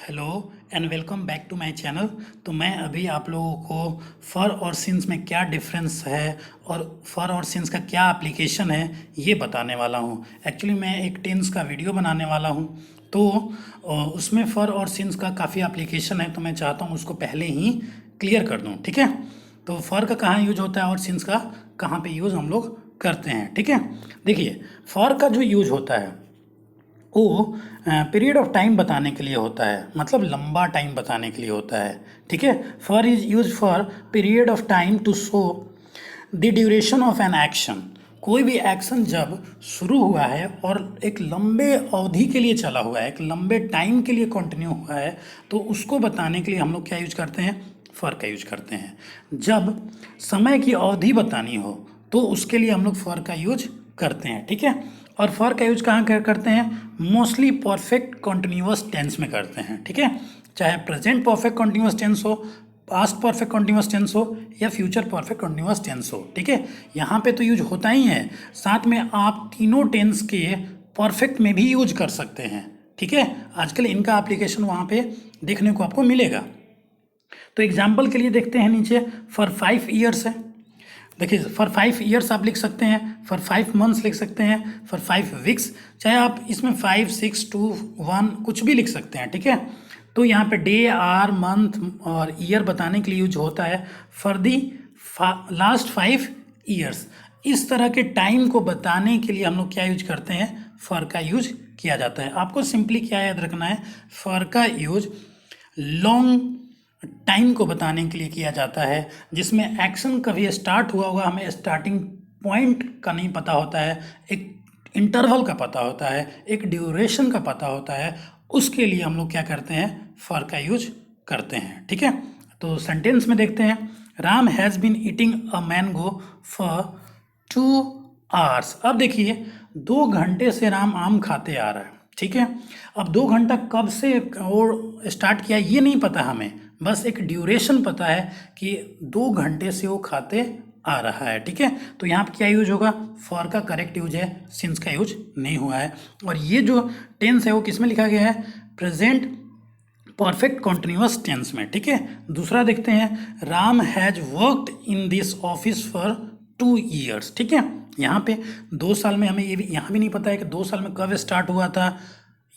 Hello and welcome back to my channel. तो मैं अभी आप लोगों को फॉर और सिंस में क्या डिफरेंस है और फॉर और सिंस का क्या एप्लीकेशन है ये बताने वाला हूँ। एक्चुअली मैं एक टेंस का वीडियो बनाने वाला हूँ, तो उसमें फॉर और सिंस का काफ़ी एप्लीकेशन है, तो मैं चाहता हूँ उसको पहले ही क्लियर कर दूँ। ठीक है, तो फॉर का कहाँ यूज होता है और सिंस का कहाँ पे यूज़ हम लोग करते हैं। ठीक है, देखिए फॉर का जो यूज होता है वो पीरियड ऑफ टाइम बताने के लिए होता है, मतलब लंबा टाइम बताने के लिए होता है। ठीक है, for is use for period of time to show the duration of an action. कोई भी एक्शन जब शुरू हुआ है और एक लंबे अवधि के लिए चला हुआ है, एक लंबे टाइम के लिए कंटिन्यू हुआ है, तो उसको बताने के लिए हम लोग क्या यूज करते हैं, फॉर का यूज करते हैं। जब समय की अवधि बतानी हो तो उसके लिए हम लोग फॉर का यूज करते हैं। ठीक है, और फॉर का यूज कहाँ करते हैं, मोस्टली परफेक्ट कॉन्टिन्यूअस टेंस में करते हैं। ठीक है, चाहे प्रेजेंट परफेक्ट कॉन्टिन्यूअस टेंस हो, पास्ट परफेक्ट कॉन्टिन्यूअस टेंस हो या फ्यूचर परफेक्ट कॉन्टिन्यूअस टेंस हो। ठीक है, यहाँ पे तो यूज होता ही है, साथ में आप तीनों टेंस के परफेक्ट में भी यूज कर सकते हैं। ठीक है, आजकल इनका एप्लीकेशन वहाँ पे देखने को आपको मिलेगा। तो एग्जाम्पल के लिए देखते हैं, नीचे फॉर 5 ईयर्स है। देखिए फॉर 5 ईयर्स आप लिख सकते हैं, फॉर 5 मंथ्स लिख सकते हैं, फॉर 5 वीक्स, चाहे आप इसमें 5, 6, 2, 1 कुछ भी लिख सकते हैं। ठीक है, तो यहाँ पे डे, आवर, मंथ और ईयर बताने के लिए यूज होता है फॉर दी लास्ट 5 ईयर्स। इस तरह के टाइम को बताने के लिए हम लोग क्या यूज करते हैं, फॉर का यूज किया जाता है। आपको सिंपली क्या याद रखना है, फॉर का यूज लॉन्ग टाइम को बताने के लिए किया जाता है, जिसमें एक्शन कभी स्टार्ट हुआ होगा, हमें स्टार्टिंग पॉइंट का नहीं पता होता है, एक इंटरवल का पता होता है, एक ड्यूरेशन का पता होता है, उसके लिए हम लोग क्या करते हैं, फॉर का यूज करते हैं। ठीक है, तो सेंटेंस में देखते हैं, Ram has been eating a mango for 2 hours. अब देखिए 2 घंटे से राम आम खाते आ रहा है। ठीक है, अब 2 घंटा कब से वो स्टार्ट किया ये नहीं पता हमें, बस एक ड्यूरेशन पता है कि 2 घंटे से वो खाते आ रहा है। ठीक है, तो यहाँ पर क्या यूज होगा, फॉर का करेक्ट यूज है, सिंस का यूज नहीं हुआ है। और ये जो टेंस है वो किस में लिखा गया है, प्रेजेंट परफेक्ट कॉन्टिन्यूअस टेंस में। ठीक है, दूसरा देखते हैं, Ram has worked in this office for 2 years. ठीक है, यहाँ पे 2 साल में हमें ये भी यहाँ भी नहीं पता है कि 2 साल में कब स्टार्ट हुआ था,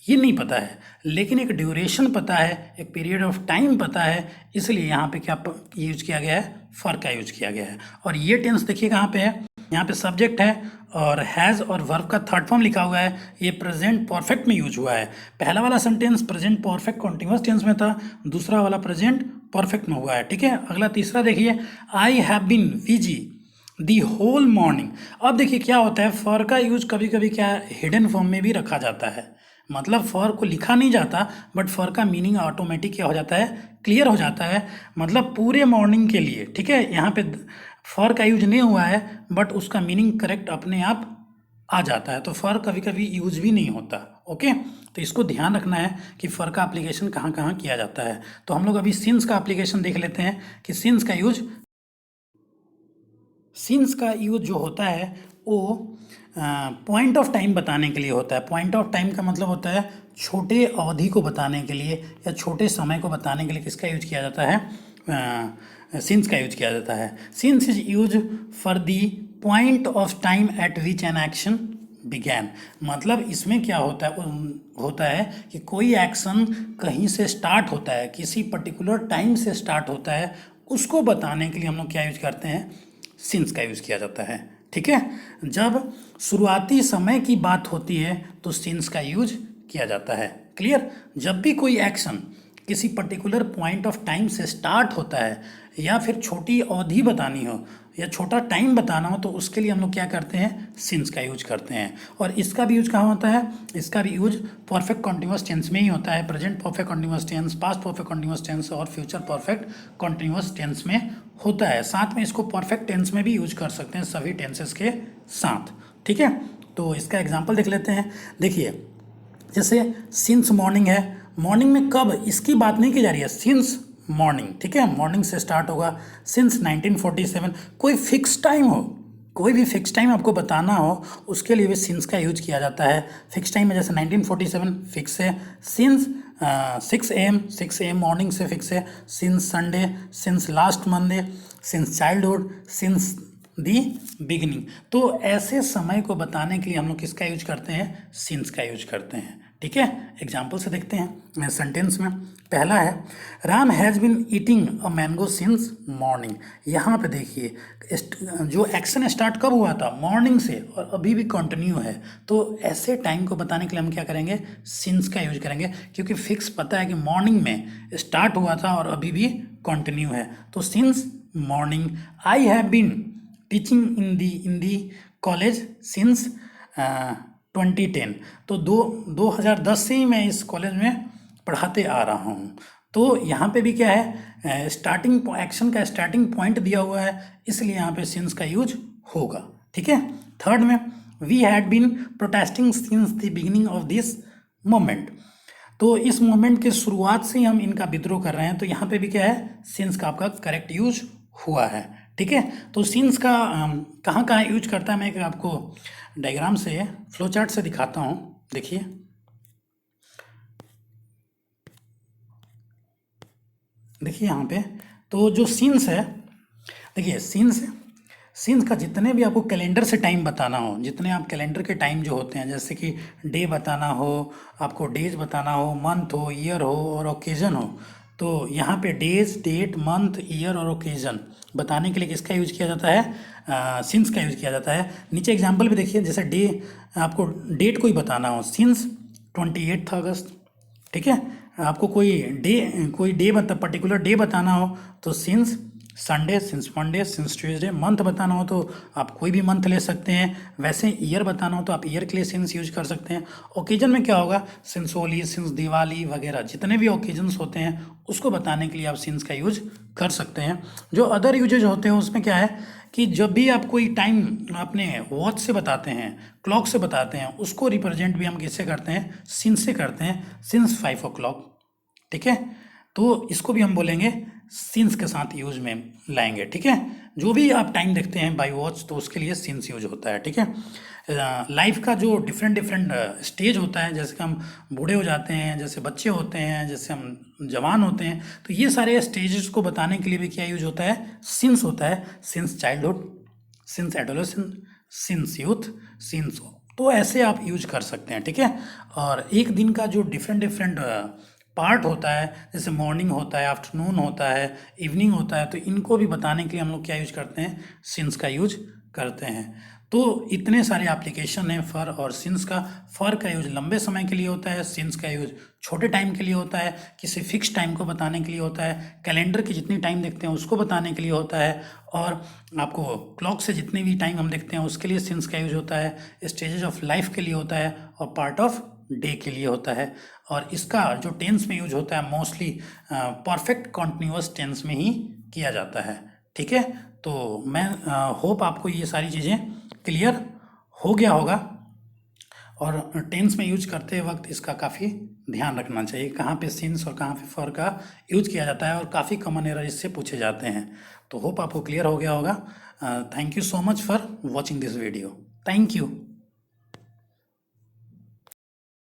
ये नहीं पता है, लेकिन एक ड्यूरेशन पता है, एक पीरियड ऑफ टाइम पता है, इसलिए यहाँ पे क्या यूज किया गया है, फॉर का यूज किया गया है। और ये टेंस देखिए कहाँ पे है, यहाँ पे सब्जेक्ट है और हैज़ और वर्ब का थर्ड फॉर्म लिखा हुआ है, ये प्रेजेंट परफेक्ट में यूज हुआ है। पहला वाला sentence present perfect continuous tense में था, दूसरा वाला प्रेजेंट परफेक्ट में हुआ है। ठीक है, अगला तीसरा देखिए, I have been busy the whole morning. अब देखिए क्या होता है, फॉर का यूज कभी कभी क्या हिडन फॉर्म में भी रखा जाता है, मतलब फॉर को लिखा नहीं जाता, बट फॉर का मीनिंग ऑटोमेटिक क्या हो जाता है, क्लियर हो जाता है, मतलब पूरे मॉर्निंग के लिए। ठीक है, यहाँ पे फॉर का यूज नहीं हुआ है, बट उसका मीनिंग करेक्ट अपने आप आ जाता है, तो फॉर कभी कभी यूज भी नहीं होता। ओके, तो इसको ध्यान रखना है कि फॉर का एप्लीकेशन कहाँ कहाँ किया जाता है। तो हम लोग अभी सिंस का एप्लीकेशन देख लेते हैं कि सिंस का यूज जो होता है वो पॉइंट ऑफ टाइम बताने के लिए होता है। पॉइंट ऑफ टाइम का मतलब होता है छोटे अवधि को बताने के लिए या छोटे समय को बताने के लिए किसका यूज किया जाता है, सिंस का यूज किया जाता है। Since is use for the point of time eight which an action began. मतलब इसमें क्या होता है कि कोई एक्शन कहीं से स्टार्ट होता है, किसी पर्टिकुलर टाइम से स्टार्ट होता है, उसको बताने के लिए हम लोग क्या यूज करते हैं, सिंस का यूज किया जाता है। ठीक है, जब शुरुआती समय की बात होती है तो सिंस का यूज किया जाता है। क्लियर, जब भी कोई एक्शन किसी पर्टिकुलर पॉइंट ऑफ टाइम से स्टार्ट होता है या फिर छोटी अवधि बतानी हो या छोटा टाइम बताना हो, तो उसके लिए हम लोग क्या करते हैं, सिंस का यूज करते हैं। और इसका भी यूज कहाँ होता है, इसका भी यूज परफेक्ट कॉन्टिन्यूअस टेंस में ही होता है, present perfect continuous tense, past perfect continuous tense और फ्यूचर परफेक्ट कॉन्टिन्यूअस टेंस में होता है। साथ में इसको परफेक्ट टेंस में भी यूज कर सकते हैं, सभी टेंसेस के साथ। ठीक है, तो इसका एग्जाम्पल देख लेते हैं। देखिए जैसे सिंस मॉर्निंग है, मॉर्निंग में कब इसकी बात नहीं की जा रही है, सिंस मॉर्निंग। ठीक है, मॉर्निंग से स्टार्ट होगा, सिंस 1947। कोई फिक्स टाइम हो, कोई भी फिक्स टाइम आपको बताना हो, उसके लिए भी सिंस का यूज किया जाता है। फिक्स टाइम में जैसे 1947 फिक्स है, सिंस 6 AM मॉर्निंग से फिक्स है, since Sunday, since last Monday, since childhood, since the beginning. तो ऐसे समय को बताने के लिए हम लोग किसका यूज करते हैं, सिंस का यूज करते हैं। ठीक है, एग्जाम्पल से देखते हैं सेंटेंस में। पहला है Ram has been eating a mango since morning. यहाँ पे देखिए जो एक्शन स्टार्ट कब हुआ था, मॉर्निंग से, और अभी भी कंटिन्यू है। तो ऐसे टाइम को बताने के लिए हम क्या करेंगे, सिंस का यूज करेंगे, क्योंकि फिक्स पता है कि मॉर्निंग में स्टार्ट हुआ था और अभी भी कंटिन्यू है। तो since morning. I have been teaching in the college since 2010। तो 2010 से ही मैं इस कॉलेज में पढ़ाते आ रहा हूँ। तो यहाँ पे भी क्या है, स्टार्टिंग एक्शन का स्टार्टिंग पॉइंट दिया हुआ है, इसलिए यहाँ पे सिंस का यूज होगा। ठीक है। थर्ड में we had been protesting since the beginning of this moment. तो इस मोमेंट के शुरुआत से ही हम इनका विद्रोह कर रहे हैं, तो यहाँ पे भी क्या है, सिंस का आपका करेक्ट यूज हुआ है। ठीक है। तो सिंस का कहाँ कहाँ यूज करता है, मैं आपको डायग्राम से, फ्लो चार्ट से दिखाता हूँ। देखिए यहाँ पे तो जो सिंस है, देखिए सिंस का जितने भी आपको कैलेंडर से टाइम बताना हो, जितने आप कैलेंडर के टाइम जो होते हैं, जैसे कि डे बताना हो, आपको डेज बताना हो, मंथ हो, ईयर हो और ओकेजन हो, तो यहाँ पे डेज, डेट, मंथ, ईयर और ओकेजन बताने के लिए किसका यूज किया जाता है, सिंस का यूज किया जाता है। नीचे एग्जाम्पल भी देखिए, जैसे डे, आपको डेट कोई बताना हो, सिंस 28 अगस्त। ठीक है। आपको कोई डे पर्टिकुलर डे बताना हो तो since Sunday, since Monday, since Tuesday. Month बताना हो तो आप कोई भी मंथ ले सकते हैं। वैसे ईयर बताना हो तो आप ईयर के लिए सिंस यूज कर सकते हैं। ओकेजन में क्या होगा, सिंस होली, सिंस दिवाली वगैरह, जितने भी ओकेजन्स होते हैं उसको बताने के लिए आप सिंस का यूज कर सकते हैं। जो अदर यूजेज होते हैं उसमें क्या है कि जब भी आप कोई टाइम अपने वॉच से बताते हैं, क्लॉक से बताते हैं, उसको रिप्रेजेंट भी हम किससे करते हैं, सिंस से करते हैं, सिंस 5 o'clock। ठीक है। तो इसको भी हम बोलेंगे सिंस के साथ यूज में लाएंगे। ठीक है। जो भी आप टाइम देखते हैं बाय वॉच, तो उसके लिए सिंस यूज होता है। ठीक है। लाइफ का जो डिफरेंट स्टेज होता है, जैसे कि हम बूढ़े हो जाते हैं, जैसे बच्चे होते हैं, जैसे हम जवान होते हैं, तो ये सारे स्टेजेस को बताने के लिए भी क्या यूज होता है, सिंस होता है। Since childhood, since adolescent, since youth, since. तो ऐसे आप यूज कर सकते हैं। ठीक है। और एक दिन का जो डिफरेंट पार्ट होता है, जैसे मॉर्निंग होता है, आफ्टरनून होता है, इवनिंग होता है, तो इनको भी बताने के लिए हम लोग क्या यूज करते हैं, सिंस का यूज करते हैं। तो इतने सारे एप्लीकेशन हैं फॉर और सिंस का। फॉर का यूज लंबे समय के लिए होता है, सिंस का यूज छोटे टाइम के लिए होता है, किसी फिक्स टाइम को बताने के लिए होता है, कैलेंडर की जितनी टाइम देखते हैं उसको बताने के लिए होता है, और आपको क्लॉक से जितने भी टाइम हम देखते हैं उसके लिए सिंस का यूज होता है, स्टेजेस ऑफ लाइफ के लिए होता है, और पार्ट ऑफ डे के लिए होता है। और इसका जो टेंस में यूज होता है मोस्टली परफेक्ट कॉन्टिन्यूअस टेंस में ही किया जाता है। ठीक है। तो मैं होप आपको ये सारी चीज़ें क्लियर हो गया होगा, और टेंस में यूज करते वक्त इसका काफ़ी ध्यान रखना चाहिए, कहाँ पे सिंस और कहाँ पे फॉर का यूज किया जाता है, और काफ़ी कॉमन एरर इससे पूछे जाते हैं। तो होप आपको क्लियर हो गया होगा। Thank you so much for watching this video. Thank you.